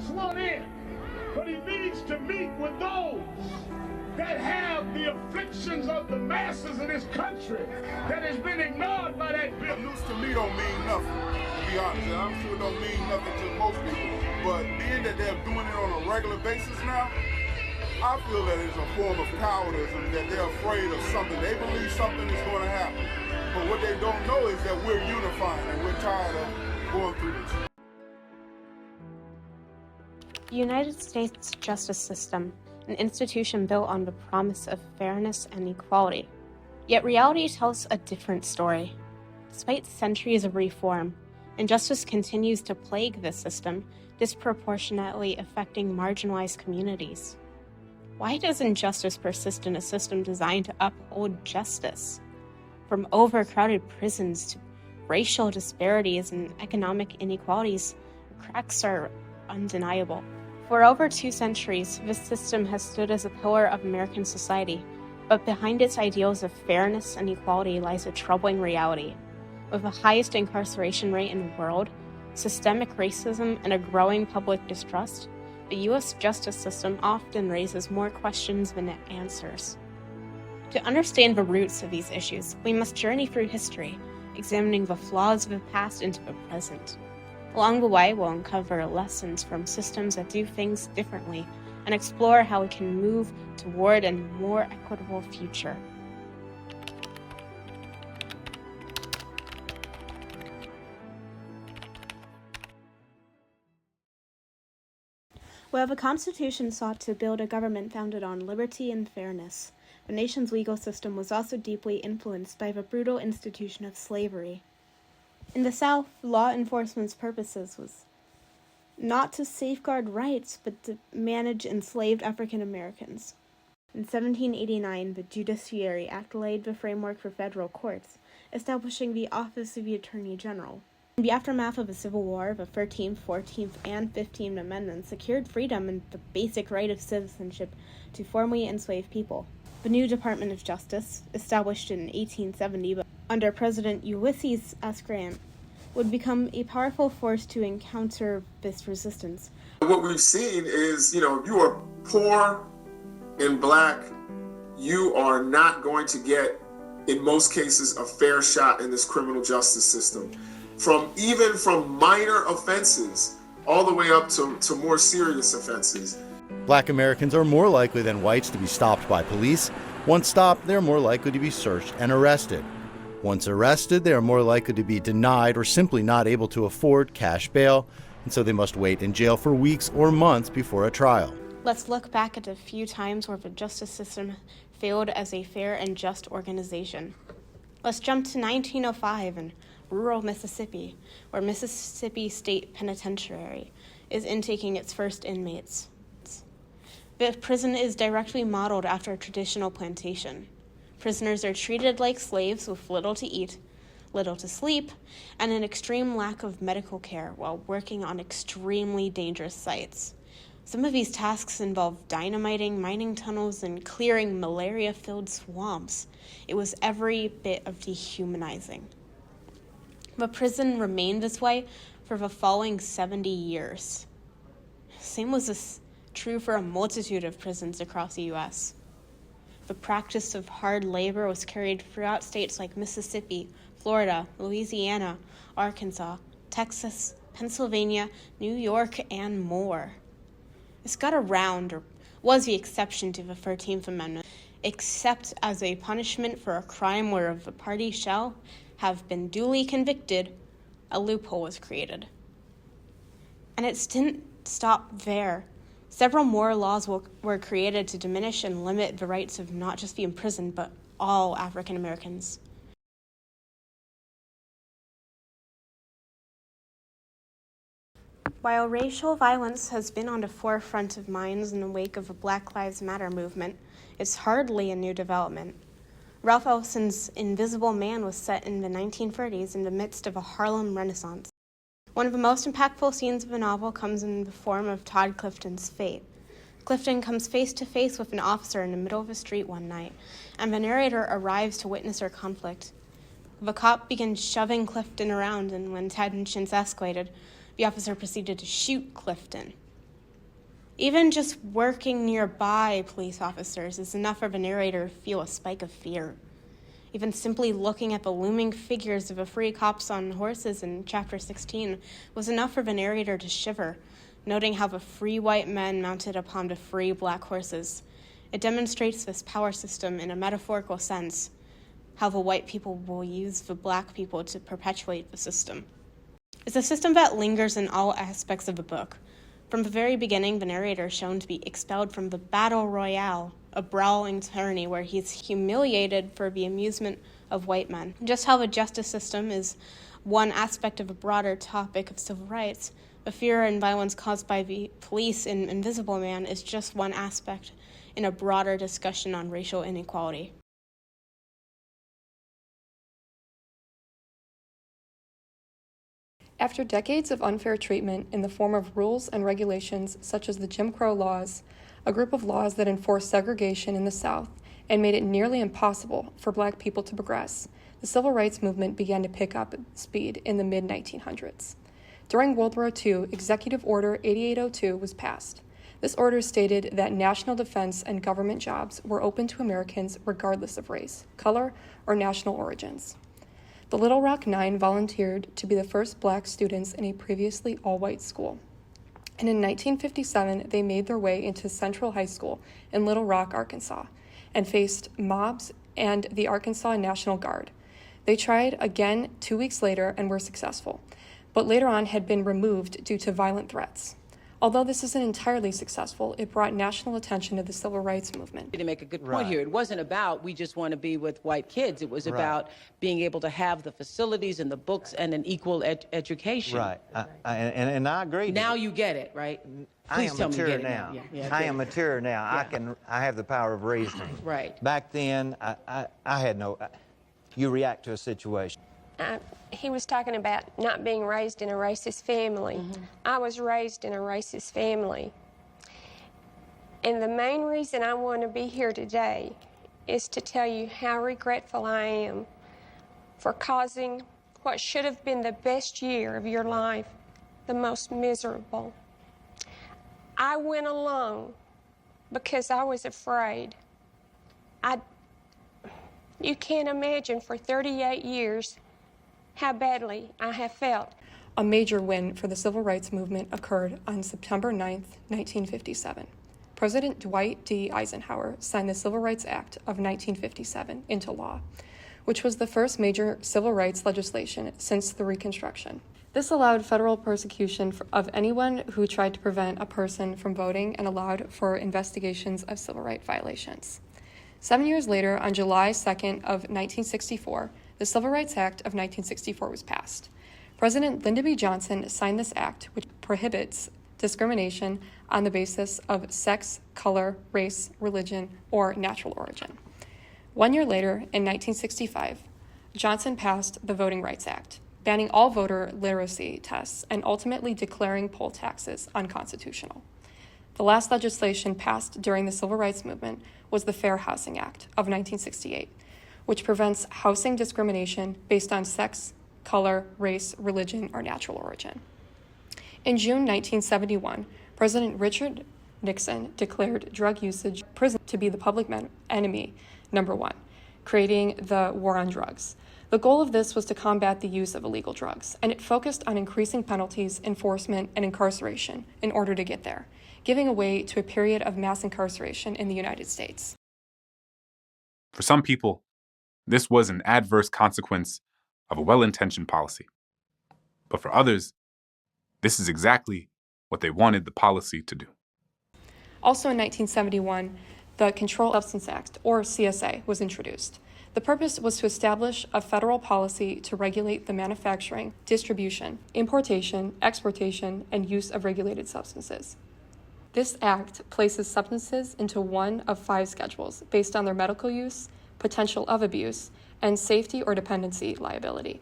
sworn in, but he needs to meet with those that have the afflictions of the masses in this country that has been ignored by that bill. News to me don't mean nothing, to be honest. I'm sure it don't mean nothing to most people, but being that they're doing it on a regular basis now, I feel that it's a form of cowardice and that they're afraid of something. They believe something is going to happen, but what they don't know is that we're unifying and we're tired of going through this. The United States justice system, an institution built on the promise of fairness and equality. Yet reality tells a different story. Despite centuries of reform, injustice continues to plague this system, disproportionately affecting marginalized communities. Why does injustice persist in a system designed to uphold justice? From overcrowded prisons to racial disparities and economic inequalities, the cracks are undeniable. For over 2 centuries, this system has stood as a pillar of American society, but behind its ideals of fairness and equality lies a troubling reality. With the highest incarceration rate in the world, systemic racism, and a growing public distrust, the U.S. justice system often raises more questions than it answers. To understand the roots of these issues, we must journey through history, examining the flaws of the past into the present. Along the way, we'll uncover lessons from systems that do things differently and explore how we can move toward a more equitable future. While the Constitution sought to build a government founded on liberty and fairness, the nation's legal system was also deeply influenced by the brutal institution of slavery. In the South, law enforcement's purposes was not to safeguard rights, but to manage enslaved African Americans. In 1789, the Judiciary Act laid the framework for federal courts, establishing the Office of the Attorney General. In the aftermath of the Civil War, the 13th, 14th, and 15th Amendments secured freedom and the basic right of citizenship to formerly enslaved people. The new Department of Justice, established in 1870 under President Ulysses S. Grant, would become a powerful force to encounter this resistance. What we've seen is, if you are poor and black, you are not going to get, in most cases, a fair shot in this criminal justice system. Even from minor offenses all the way up to more serious offenses. Black Americans are more likely than whites to be stopped by police. Once stopped, they're more likely to be searched and arrested. Once arrested, they are more likely to be denied or simply not able to afford cash bail, and so they must wait in jail for weeks or months before a trial. Let's look back at a few times where the justice system failed as a fair and just organization. Let's jump to 1905 in rural Mississippi, where Mississippi State Penitentiary is intaking its first inmates. The prison is directly modeled after a traditional plantation. Prisoners are treated like slaves with little to eat, little to sleep, and an extreme lack of medical care while working on extremely dangerous sites. Some of these tasks involve dynamiting mining tunnels and clearing malaria-filled swamps. It was every bit of dehumanizing. The prison remained this way for the following 70 years. Same was true for a multitude of prisons across the U.S. The practice of hard labor was carried throughout states like Mississippi, Florida, Louisiana, Arkansas, Texas, Pennsylvania, New York, and more. This got around, or was the exception to the 13th Amendment, except as a punishment for a crime where the party shall have been duly convicted, a loophole was created. And it didn't stop there. Several more laws were created to diminish and limit the rights of not just the imprisoned, but all African Americans. While racial violence has been on the forefront of minds in the wake of the Black Lives Matter movement, it's hardly a new development. Ralph Ellison's Invisible Man was set in the 1930s in the midst of a Harlem Renaissance. One of the most impactful scenes of the novel comes in the form of Todd Clifton's fate. Clifton comes face to face with an officer in the middle of the street one night, and the narrator arrives to witness their conflict. The cop begins shoving Clifton around, and when tensions escalated, the officer proceeded to shoot Clifton. Even just working nearby police officers is enough for the narrator to feel a spike of fear. Even simply looking at the looming figures of the free cops on horses in Chapter 16 was enough for the narrator to shiver, noting how the free white men mounted upon the free black horses. It demonstrates this power system in a metaphorical sense, how the white people will use the black people to perpetuate the system. It's a system that lingers in all aspects of the book. From the very beginning, the narrator is shown to be expelled from the Battle Royale, a brawling tourney where he's humiliated for the amusement of white men. Just how the justice system is one aspect of a broader topic of civil rights, the fear and violence caused by the police in Invisible Man is just one aspect in a broader discussion on racial inequality. After decades of unfair treatment in the form of rules and regulations such as the Jim Crow laws, a group of laws that enforced segregation in the South and made it nearly impossible for black people to progress, the civil rights movement began to pick up speed in the mid-1900s. During World War II, Executive Order 8802 was passed. This order stated that national defense and government jobs were open to Americans regardless of race, color, or national origins. The Little Rock Nine volunteered to be the first black students in a previously all-white school. And in 1957, they made their way into Central High School in Little Rock, Arkansas, and faced mobs and the Arkansas National Guard. They tried again 2 weeks later and were successful, but later on had been removed due to violent threats. Although this isn't entirely successful, it brought national attention to the civil rights movement. To make a good point here, it wasn't about we just want to be with white kids. It was about being able to have the facilities and the books and an equal education. Right, and I agree. Now you get it, right? I Please am tell me you mature get it now. Yeah, I am mature now. Yeah. I have the power of reasoning. Right. Back then, I had no. You react to a situation. He was talking about not being raised in a racist family. I was raised in a racist family. And the main reason I want to be here today is to tell you how regretful I am for causing what should have been the best year of your life the most miserable. I went along because I was afraid. You can't imagine for 38 years how badly I have felt. A major win for the civil rights movement occurred on September 9, 1957. President Dwight D. Eisenhower signed the Civil Rights Act of 1957 into law, which was the first major civil rights legislation since the Reconstruction. This allowed federal prosecution of anyone who tried to prevent a person from voting and allowed for investigations of civil rights violations. 7 years later, on July 2nd of 1964, the Civil Rights Act of 1964 was passed. President Lyndon B. Johnson signed this act, which prohibits discrimination on the basis of sex, color, race, religion, or natural origin. 1 year later, in 1965, Johnson passed the Voting Rights Act, banning all voter literacy tests and ultimately declaring poll taxes unconstitutional. The last legislation passed during the Civil Rights Movement was the Fair Housing Act of 1968, which prevents housing discrimination based on sex, color, race, religion, or natural origin. In June 1971, President Richard Nixon declared drug usage in prison to be the public enemy number one, creating the war on drugs. The goal of this was to combat the use of illegal drugs, and it focused on increasing penalties, enforcement, and incarceration in order to get there, giving way to a period of mass incarceration in the United States. For some people, this was an adverse consequence of a well-intentioned policy. But for others, this is exactly what they wanted the policy to do. Also in 1971, the Controlled Substance Act, or CSA, was introduced. The purpose was to establish a federal policy to regulate the manufacturing, distribution, importation, exportation, and use of regulated substances. This act places substances into one of 5 schedules based on their medical use, potential of abuse, and safety or dependency liability.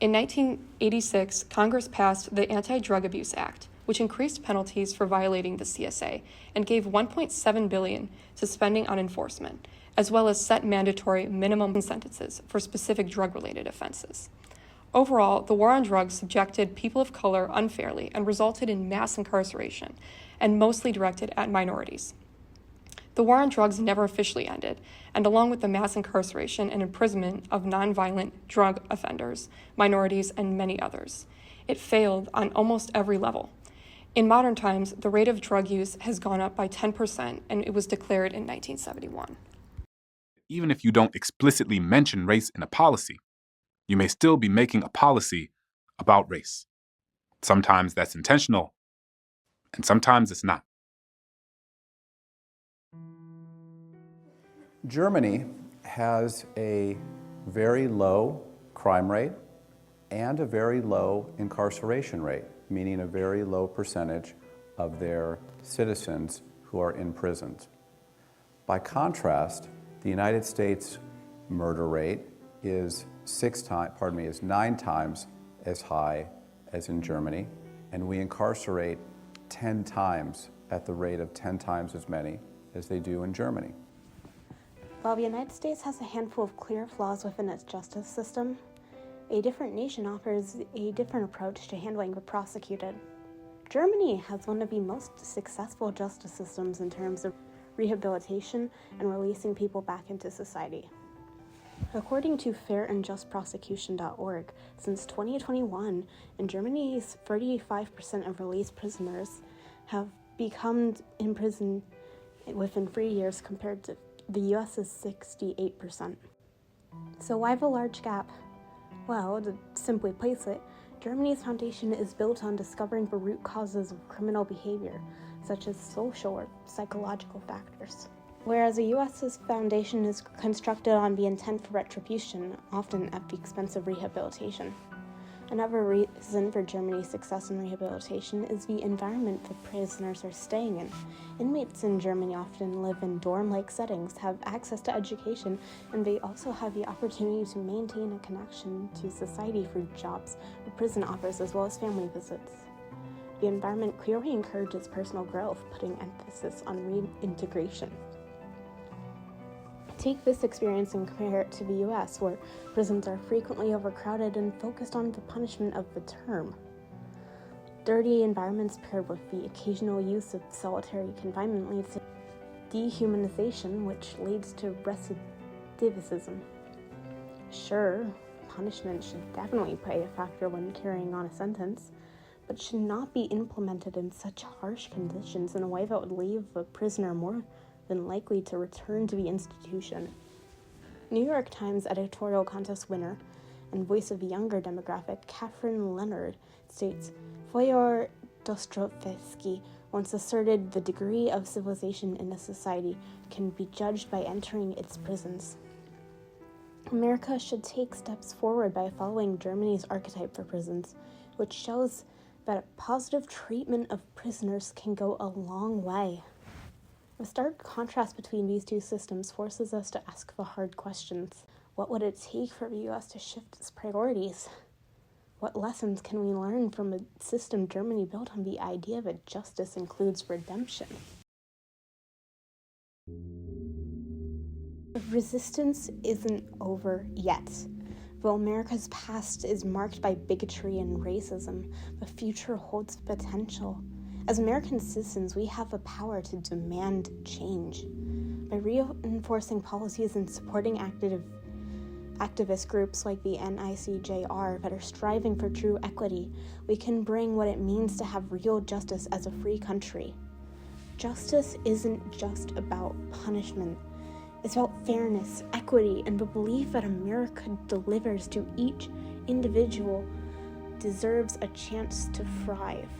In 1986, Congress passed the Anti-Drug Abuse Act, which increased penalties for violating the CSA and gave $1.7 billion to spending on enforcement, as well as set mandatory minimum sentences for specific drug-related offenses. Overall, the war on drugs subjected people of color unfairly and resulted in mass incarceration, and mostly directed at minorities. The war on drugs never officially ended, and along with the mass incarceration and imprisonment of nonviolent drug offenders, minorities, and many others, it failed on almost every level. In modern times, the rate of drug use has gone up by 10%, and it was declared in 1971. Even if you don't explicitly mention race in a policy, you may still be making a policy about race. Sometimes that's intentional, and sometimes it's not. Germany has a very low crime rate and a very low incarceration rate, meaning a very low percentage of their citizens who are in prisons. By contrast, the United States murder rate is 9 times as high as in Germany, and we incarcerate 10 times at the rate of 10 times as many as they do in Germany. While the United States has a handful of clear flaws within its justice system, a different nation offers a different approach to handling the prosecuted. Germany has one of the most successful justice systems in terms of rehabilitation and releasing people back into society. According to fairandjustprosecution.org, since 2021, in Germany, 35% of released prisoners have become imprisoned within 3 years compared to the US is 68%. So why the large gap? Well, to simply place it, Germany's foundation is built on discovering the root causes of criminal behavior, such as social or psychological factors. Whereas the US's foundation is constructed on the intent for retribution, often at the expense of rehabilitation. Another reason for Germany's success in rehabilitation is the environment the prisoners are staying in. Inmates in Germany often live in dorm-like settings, have access to education, and they also have the opportunity to maintain a connection to society through jobs the prison offers, as well as family visits. The environment clearly encourages personal growth, putting emphasis on reintegration. Take this experience and compare it to the US, where prisons are frequently overcrowded and focused on the punishment of the term. Dirty environments paired with the occasional use of solitary confinement leads to dehumanization, which leads to recidivism. Sure, punishment should definitely play a factor when carrying on a sentence, but should not be implemented in such harsh conditions in a way that would leave a prisoner more than likely to return to the institution. New York Times editorial contest winner and voice of the younger demographic, Catherine Leonard, states, Fyodor Dostoevsky once asserted the degree of civilization in a society can be judged by entering its prisons. America should take steps forward by following Germany's archetype for prisons, which shows that positive treatment of prisoners can go a long way. The stark contrast between these two systems forces us to ask the hard questions. What would it take for the U.S. to shift its priorities? What lessons can we learn from a system Germany built on the idea that justice includes redemption? The resistance isn't over yet. Though America's past is marked by bigotry and racism, the future holds potential. As American citizens, we have the power to demand change. By reinforcing policies and supporting activist groups like the NICJR that are striving for true equity, we can bring what it means to have real justice as a free country. Justice isn't just about punishment. It's about fairness, equity, and the belief that America delivers to each individual deserves a chance to thrive.